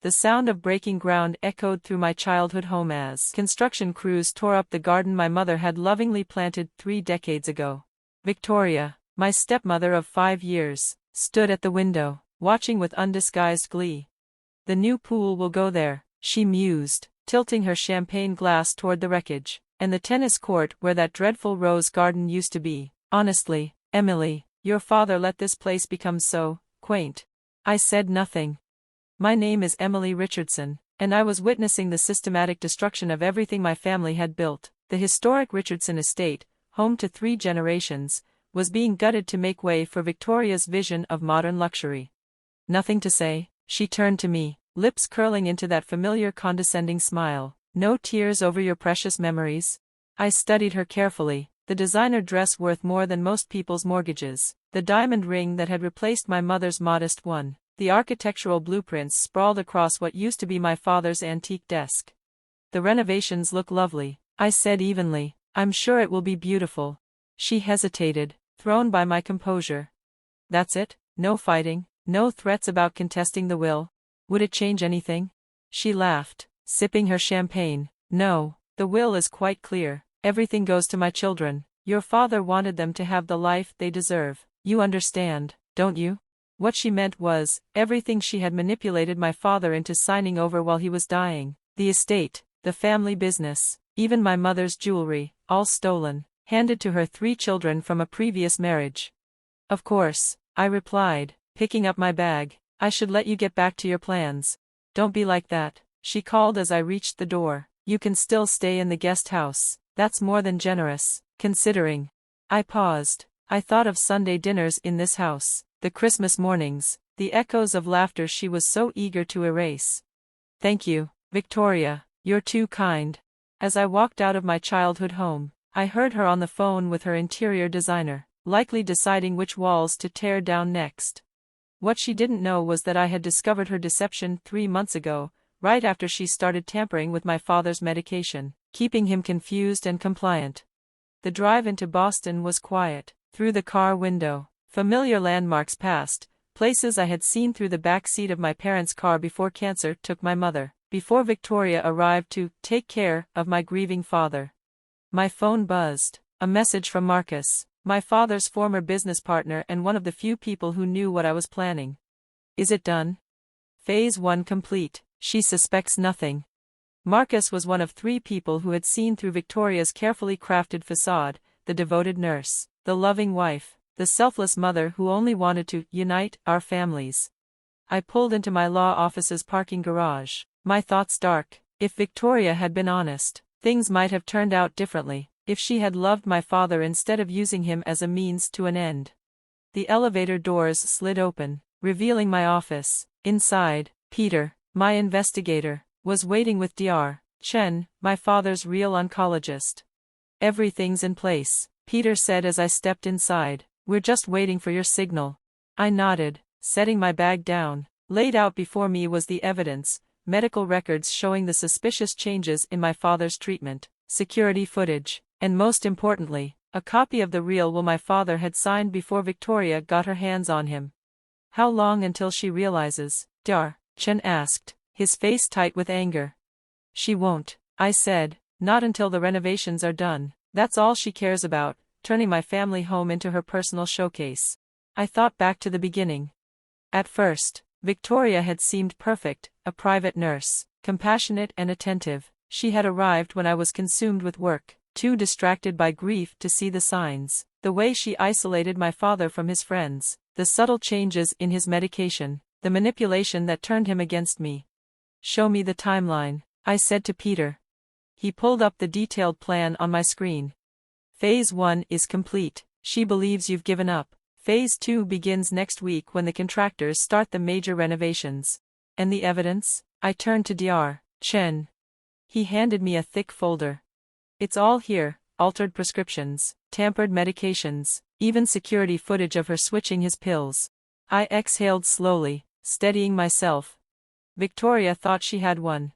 The sound of breaking ground echoed through my childhood home as construction crews tore up the garden my mother had lovingly planted 3 decades ago. Victoria, my stepmother of 5 years, stood at the window, watching with undisguised glee. "The new pool will go there," she mused, tilting her champagne glass toward the wreckage, "and the tennis court where that dreadful rose garden used to be. Honestly, Emily, your father let this place become so quaint." I said nothing. My name is Emily Richardson, and I was witnessing the systematic destruction of everything my family had built. The historic Richardson estate, home to 3 generations, was being gutted to make way for Victoria's vision of modern luxury. "Nothing to say?" She turned to me, lips curling into that familiar condescending smile. "No tears over your precious memories?" I studied her carefully, the designer dress worth more than most people's mortgages, the diamond ring that had replaced my mother's modest one, the architectural blueprints sprawled across what used to be my father's antique desk. "The renovations look lovely," I said evenly. "I'm sure it will be beautiful." She hesitated, thrown by my composure. "That's it? No fighting, no threats about contesting the will? Would it change anything?" She laughed, sipping her champagne. "No, the will is quite clear. Everything goes to my children. Your father wanted them to have the life they deserve. You understand, don't you?" What she meant was, everything she had manipulated my father into signing over while he was dying, the estate, the family business, even my mother's jewelry, all stolen, handed to her 3 children from a previous marriage. "Of course," I replied, picking up my bag. "I should let you get back to your plans." "Don't be like that," she called as I reached the door. "You can still stay in the guest house. That's more than generous, considering." I paused. I thought of Sunday dinners in this house, the Christmas mornings, the echoes of laughter she was so eager to erase. "Thank you, Victoria, you're too kind." As I walked out of my childhood home, I heard her on the phone with her interior designer, likely deciding which walls to tear down next. What she didn't know was that I had discovered her deception 3 months ago, right after she started tampering with my father's medication, keeping him confused and compliant. The drive into Boston was quiet. Through the car window, familiar landmarks passed, places I had seen through the back seat of my parents' car before cancer took my mother, before Victoria arrived to take care of my grieving father. My phone buzzed, a message from Marcus, my father's former business partner and one of the few people who knew what I was planning. "Is it done? Phase 1 complete, she suspects nothing." Marcus was one of 3 people who had seen through Victoria's carefully crafted facade, the devoted nurse, the loving wife, the selfless mother who only wanted to unite our families. I pulled into my law office's parking garage, my thoughts dark. If Victoria had been honest, things might have turned out differently, if she had loved my father instead of using him as a means to an end. The elevator doors slid open, revealing my office. Inside, Peter, my investigator, was waiting with Dr. Chen, my father's real oncologist. "Everything's in place," Peter said as I stepped inside. "We're just waiting for your signal." I nodded, setting my bag down. Laid out before me was the evidence, medical records showing the suspicious changes in my father's treatment, security footage, and most importantly, a copy of the real will my father had signed before Victoria got her hands on him. "How long until she realizes?" Dr. Chen asked, his face tight with anger. "She won't," I said, "not until the renovations are done. That's all she cares about, turning my family home into her personal showcase." I thought back to the beginning. At first, Victoria had seemed perfect, a private nurse, compassionate and attentive. She had arrived when I was consumed with work, too distracted by grief to see the signs, the way she isolated my father from his friends, the subtle changes in his medication, the manipulation that turned him against me. "Show me the timeline," I said to Peter. He pulled up the detailed plan on my screen. "Phase 1 is complete. She believes you've given up. Phase 2 begins next week when the contractors start the major renovations." "And the evidence?" I turned to Dr. Chen. He handed me a thick folder. "It's all here, altered prescriptions, tampered medications, even security footage of her switching his pills." I exhaled slowly, steadying myself. Victoria thought she had won.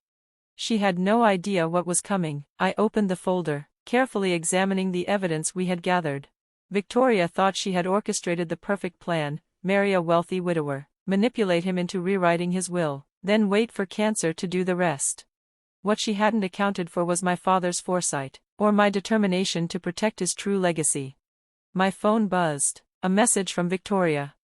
She had no idea what was coming. I opened the folder, carefully examining the evidence we had gathered. Victoria thought she had orchestrated the perfect plan: marry a wealthy widower, manipulate him into rewriting his will, then wait for cancer to do the rest. What she hadn't accounted for was my father's foresight, or my determination to protect his true legacy. My phone buzzed. A message from Victoria.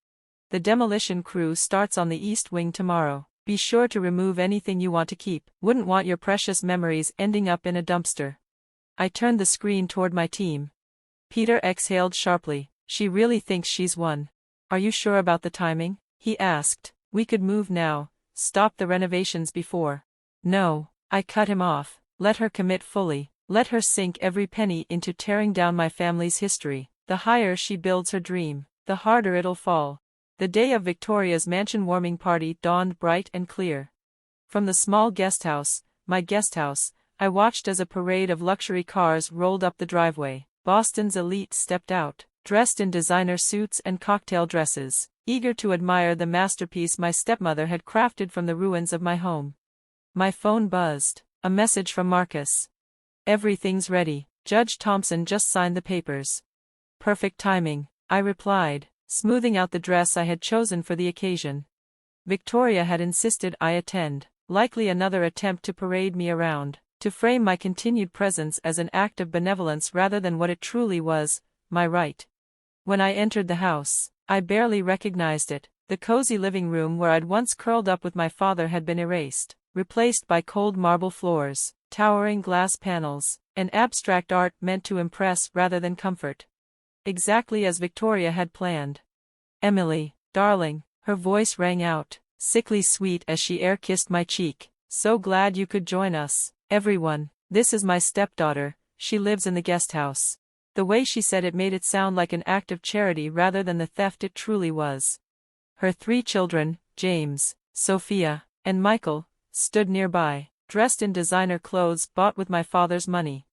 The demolition crew starts on the East Wing tomorrow. Be sure to remove anything you want to keep. Wouldn't want your precious memories ending up in a dumpster. I turned the screen toward my team. Peter exhaled sharply. She really thinks she's won. Are you sure about the timing? He asked. We could move now, stop the renovations before. No, I cut him off. Let her commit fully. Let her sink every penny into tearing down my family's history. The higher she builds her dream, the harder it'll fall. The day of Victoria's mansion warming party dawned bright and clear. From the small guesthouse, my guesthouse, I watched as a parade of luxury cars rolled up the driveway. Boston's elite stepped out, dressed in designer suits and cocktail dresses, eager to admire the masterpiece my stepmother had crafted from the ruins of my home. My phone buzzed. A message from Marcus. Everything's ready. Judge Thompson just signed the papers. Perfect timing, I replied, smoothing out the dress I had chosen for the occasion. Victoria had insisted I attend, likely another attempt to parade me around, to frame my continued presence as an act of benevolence rather than what it truly was, my right. When I entered the house, I barely recognized it. The cozy living room where I'd once curled up with my father had been erased, replaced by cold marble floors, towering glass panels, and abstract art meant to impress rather than comfort. Exactly as Victoria had planned. Emily, darling, her voice rang out, sickly sweet as she air-kissed my cheek. So glad you could join us, everyone. This is my stepdaughter, she lives in the guest house. The way she said it made it sound like an act of charity rather than the theft it truly was. Her 3 children, James, Sophia, and Michael, stood nearby, dressed in designer clothes bought with my father's money.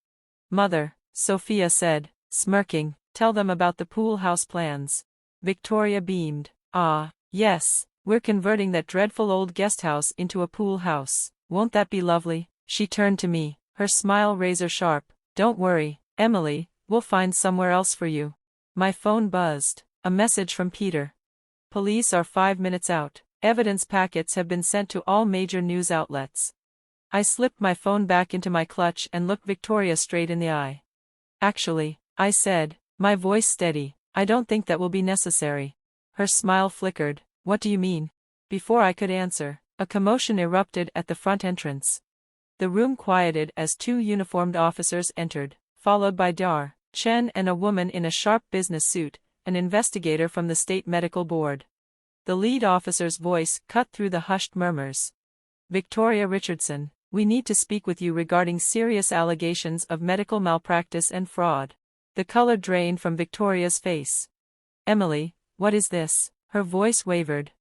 Mother, Sophia said, smirking, tell them about the pool house plans. Victoria beamed. Ah, yes, we're converting that dreadful old guest house into a pool house. Won't that be lovely? She turned to me, her smile razor sharp. Don't worry, Emily, we'll find somewhere else for you. My phone buzzed. A message from Peter. Police are 5 minutes out. Evidence packets have been sent to all major news outlets. I slipped my phone back into my clutch and looked Victoria straight in the eye. Actually, I said, my voice steady, I don't think that will be necessary. Her smile flickered. What do you mean? Before I could answer, a commotion erupted at the front entrance. The room quieted as 2 uniformed officers entered, followed by Dar, Chen and a woman in a sharp business suit, an investigator from the State Medical Board. The lead officer's voice cut through the hushed murmurs. Victoria Richardson, we need to speak with you regarding serious allegations of medical malpractice and fraud. The color drained from Victoria's face. Emily, what is this? Her voice wavered.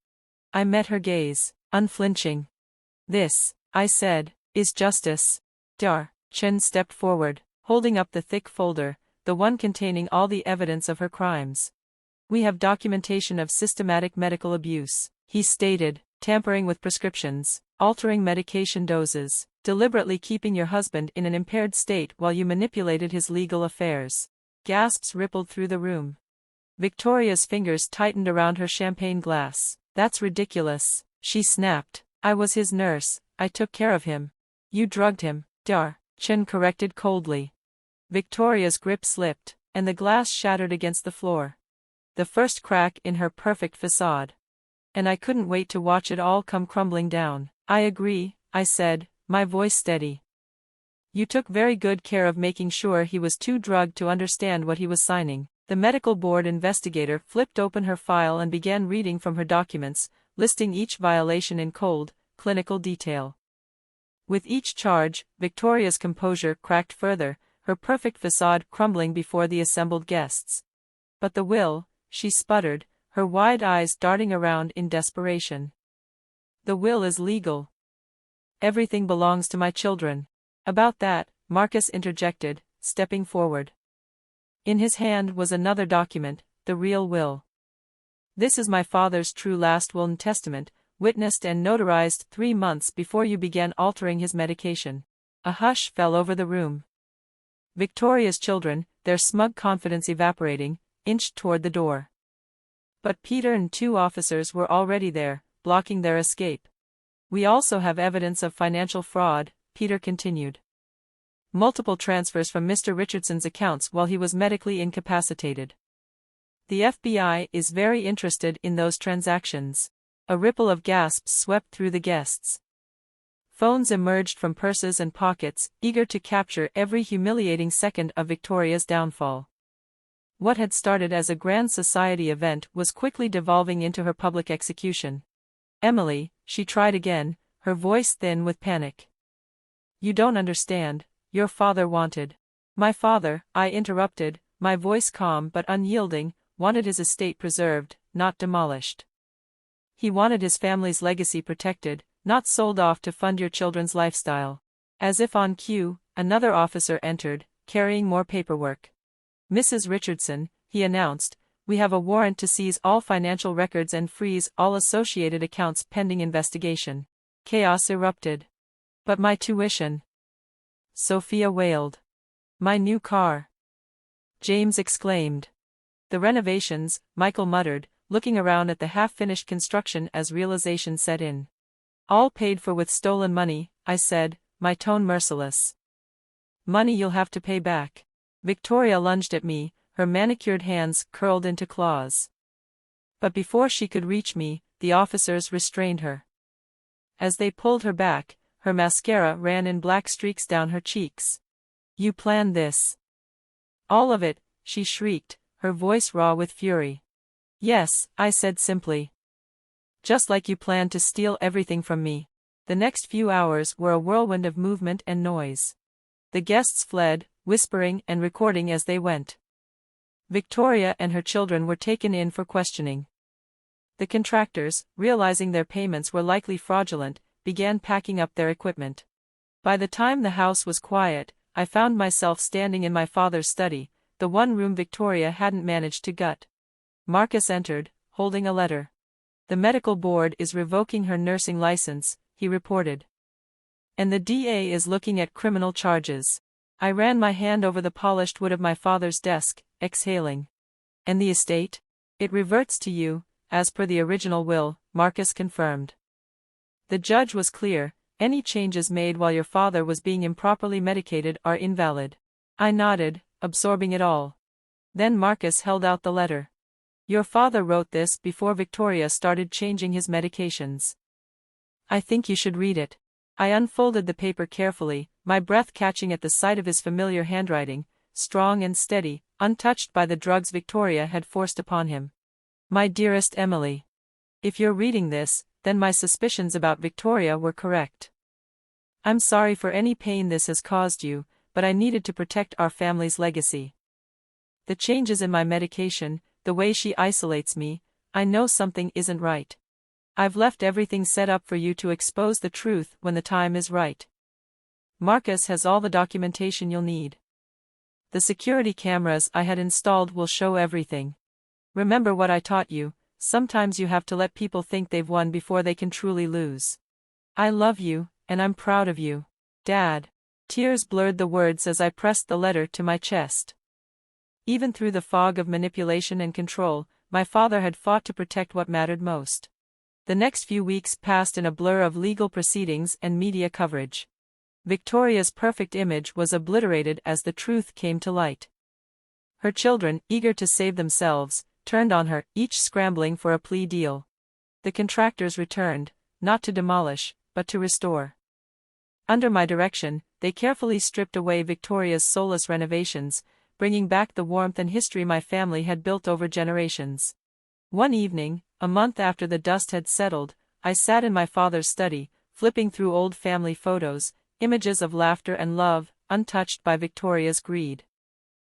I met her gaze, unflinching. This, I said, is justice. Dar, Chen stepped forward, holding up the thick folder, the one containing all the evidence of her crimes. We have documentation of systematic medical abuse, he stated, tampering with prescriptions, altering medication doses, deliberately keeping your husband in an impaired state while you manipulated his legal affairs. Gasps rippled through the room. Victoria's fingers tightened around her champagne glass. That's ridiculous, she snapped. I was his nurse, I took care of him. You drugged him, Dar, Chen corrected coldly. Victoria's grip slipped, and the glass shattered against the floor. The first crack in her perfect facade. And I couldn't wait to watch it all come crumbling down. I agree, I said, my voice steady. You took very good care of making sure he was too drugged to understand what he was signing. The medical board investigator flipped open her file and began reading from her documents, listing each violation in cold, clinical detail. With each charge, Victoria's composure cracked further, her perfect facade crumbling before the assembled guests. But the will, she sputtered, her wide eyes darting around in desperation. The will is legal. Everything belongs to my children. About that, Marcus interjected, stepping forward. In his hand was another document, the real will. This is my father's true last will and testament, witnessed and notarized 3 months before you began altering his medication. A hush fell over the room. Victoria's children, their smug confidence evaporating, inched toward the door. But Peter and 2 officers were already there, blocking their escape. We also have evidence of financial fraud, Peter continued. Multiple transfers from Mr. Richardson's accounts while he was medically incapacitated. The FBI is very interested in those transactions. A ripple of gasps swept through the guests. Phones emerged from purses and pockets, eager to capture every humiliating second of Victoria's downfall. What had started as a grand society event was quickly devolving into her public execution. Emily, she tried again, her voice thin with panic. You don't understand, your father wanted. My father, I interrupted, my voice calm but unyielding, wanted his estate preserved, not demolished. He wanted his family's legacy protected, not sold off to fund your children's lifestyle. As if on cue, another officer entered, carrying more paperwork. Mrs. Richardson, he announced, we have a warrant to seize all financial records and freeze all associated accounts pending investigation. Chaos erupted. But my tuition. Sophia wailed. My new car. James exclaimed. The renovations, Michael muttered, looking around at the half-finished construction as realization set in. All paid for with stolen money, I said, my tone merciless. Money you'll have to pay back. Victoria lunged at me, her manicured hands curled into claws. But before she could reach me, the officers restrained her. As they pulled her back, her mascara ran in black streaks down her cheeks. You planned this. All of it, she shrieked, her voice raw with fury. Yes, I said simply. Just like you planned to steal everything from me. The next few hours were a whirlwind of movement and noise. The guests fled, whispering and recording as they went. Victoria and her children were taken in for questioning. The contractors, realizing their payments were likely fraudulent, began packing up their equipment. By the time the house was quiet, I found myself standing in my father's study, the one room Victoria hadn't managed to gut. Marcus entered, holding a letter. The medical board is revoking her nursing license, he reported. And the DA is looking at criminal charges. I ran my hand over the polished wood of my father's desk, exhaling. And the estate? It reverts to you, as per the original will, Marcus confirmed. The judge was clear, any changes made while your father was being improperly medicated are invalid. I nodded, absorbing it all. Then Marcus held out the letter. Your father wrote this before Victoria started changing his medications. I think you should read it. I unfolded the paper carefully, my breath catching at the sight of his familiar handwriting, strong and steady, untouched by the drugs Victoria had forced upon him. My dearest Emily. If you're reading this, then my suspicions about Victoria were correct. I'm sorry for any pain this has caused you, but I needed to protect our family's legacy. The changes in my medication, the way she isolates me, I know something isn't right. I've left everything set up for you to expose the truth when the time is right. Marcus has all the documentation you'll need. The security cameras I had installed will show everything. Remember what I taught you, sometimes you have to let people think they've won before they can truly lose. I love you, and I'm proud of you, Dad. Tears blurred the words as I pressed the letter to my chest. Even through the fog of manipulation and control, my father had fought to protect what mattered most. The next few weeks passed in a blur of legal proceedings and media coverage. Victoria's perfect image was obliterated as the truth came to light. Her children, eager to save themselves, turned on her, each scrambling for a plea deal. The contractors returned, not to demolish, but to restore. Under my direction, they carefully stripped away Victoria's soulless renovations, bringing back the warmth and history my family had built over generations. One evening, a month after the dust had settled, I sat in my father's study, flipping through old family photos, images of laughter and love, untouched by Victoria's greed.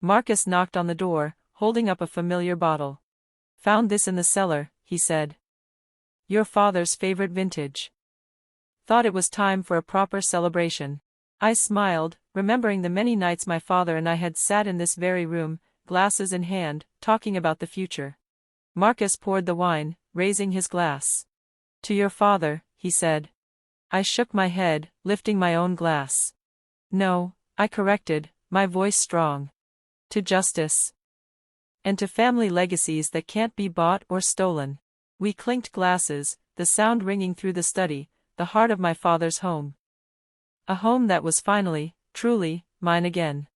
Marcus knocked on the door, holding up a familiar bottle. Found this in the cellar, he said. Your father's favorite vintage. Thought it was time for a proper celebration. I smiled, remembering the many nights my father and I had sat in this very room, glasses in hand, talking about the future. Marcus poured the wine, raising his glass. To your father, he said. I shook my head, lifting my own glass. No, I corrected, my voice strong. To justice. And to family legacies that can't be bought or stolen. We clinked glasses, the sound ringing through the study, the heart of my father's home. A home that was finally, truly, mine again.